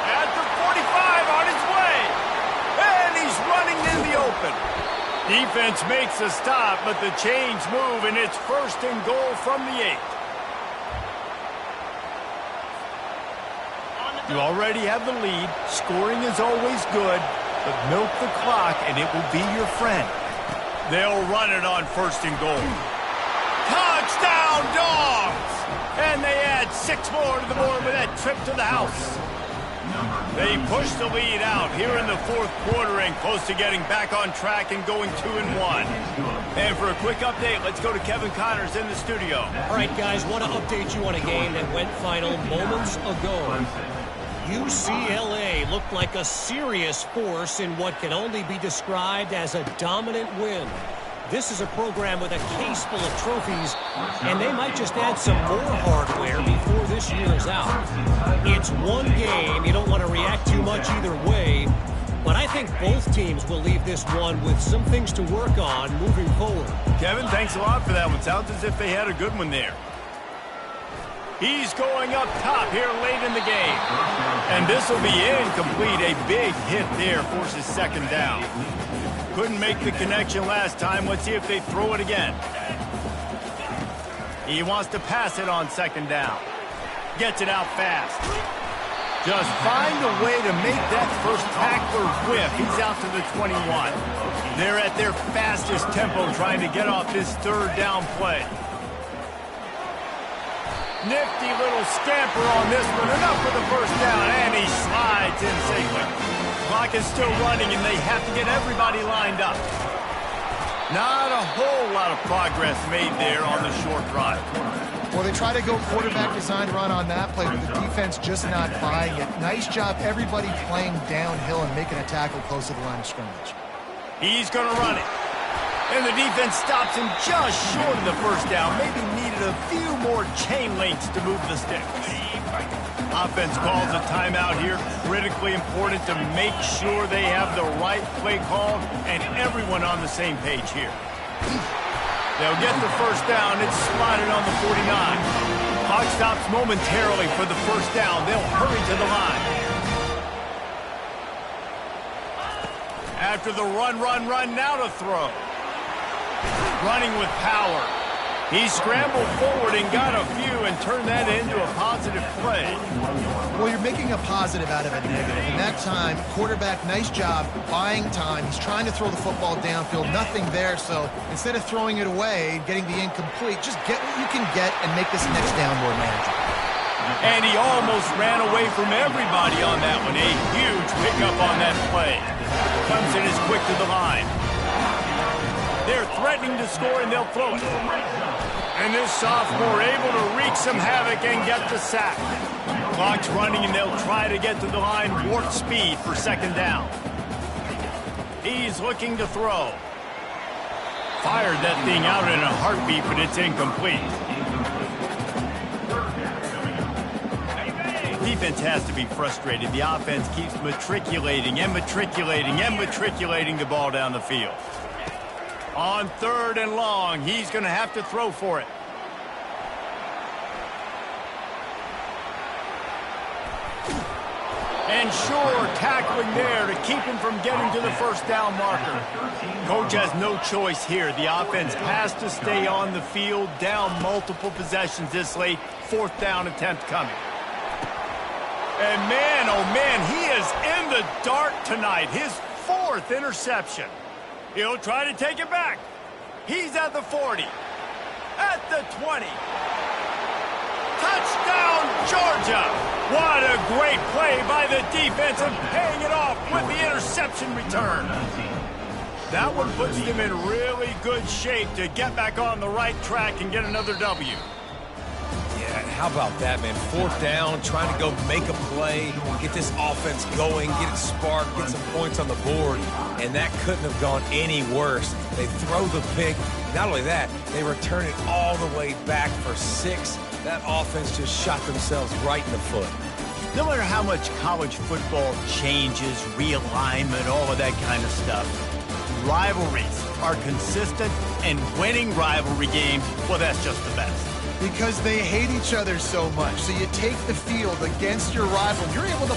At the 45 on his way, and he's running in the open. Defense makes a stop, but the chains move, and it's 1st and goal from the 8. You already have the lead. Scoring is always good, but milk the clock, and it will be your friend. They'll run it on 1st and goal. Touchdown, Dogs! And they add 6 more to the board with that trip to the house. They push the lead out here in the fourth quarter and close to getting back on track and going 2-1. And for a quick update, let's go to Kevin Connors in the studio. All right, guys, want to update you on a game that went final moments ago. UCLA looked like a serious force in what can only be described as a dominant win. This is a program with a case full of trophies, and they might just add some more hardware before this year is out. It's one game. You don't want to react too much either way, but I think both teams will leave this one with some things to work on moving forward. Kevin, thanks a lot for that one. Sounds as if they had a good one there. He's going up top here late in the game. And this will be incomplete. A big hit there forces second down. Couldn't make the connection last time. Let's see if they throw it again. He wants to pass it on second down. Gets it out fast. Just find a way to make that first tackler whiff. He's out to the 21. They're at their fastest tempo trying to get off this third down play. Nifty little scamper on this one. Enough for the first down, and he slides in safely. Clock is still running, and they have to get everybody lined up. Not a whole lot of progress made there on the short drive. Well, they try to go quarterback design run on that play, but the defense just not buying it. Nice job, everybody playing downhill and making a tackle close to the line of scrimmage. He's going to run it. And the defense stops him just short of the first down. Maybe needed a few more chain links to move the sticks. Offense calls a timeout here. Critically important to make sure they have the right play call and everyone on the same page here. They'll get the first down. It's spotted on the 49. Clock stops momentarily for the first down. They'll hurry to the line. After the run, now to throw. Running with power. He scrambled forward and got a few and turned that into a positive play. Well, you're making a positive out of a negative. And that time, quarterback, nice job, buying time. He's trying to throw the football downfield. Nothing there, so instead of throwing it away, getting the incomplete, just get what you can get and make this next down more manageable. And he almost ran away from everybody on that one. A huge pickup on that play. Clemson is quick to the line. They're threatening to score, and they'll throw it. And this sophomore able to wreak some havoc and get the sack. Clock's running, and they'll try to get to the line warp speed for second down. He's looking to throw. Fired that thing out in a heartbeat, but it's incomplete. Defense has to be frustrated. The offense keeps matriculating and matriculating and matriculating the ball down the field. On third and long, he's going to have to throw for it. And sure, tackling there to keep him from getting to the first down marker. Coach has no choice here. The offense has to stay on the field, down multiple possessions this late. Fourth down attempt coming. And man, oh man, he is in the dark tonight. His fourth interception. He'll try to take it back. He's at the 40. At the 20. Touchdown, Georgia. What a great play by the defense and paying it off with the interception return. That one puts them in really good shape to get back on the right track and get another W. Yeah, how about that, man? Fourth down, trying to go make a play, get this offense going, get it sparked, get some points on the board, and that couldn't have gone any worse. They throw the pick. Not only that, they return it all the way back for 6. That offense just shot themselves right in the foot. No matter how much college football changes, realignment, all of that kind of stuff, rivalries are consistent, and winning rivalry games, well, that's just the best. Because they hate each other so much. So you take the field against your rival. You're able to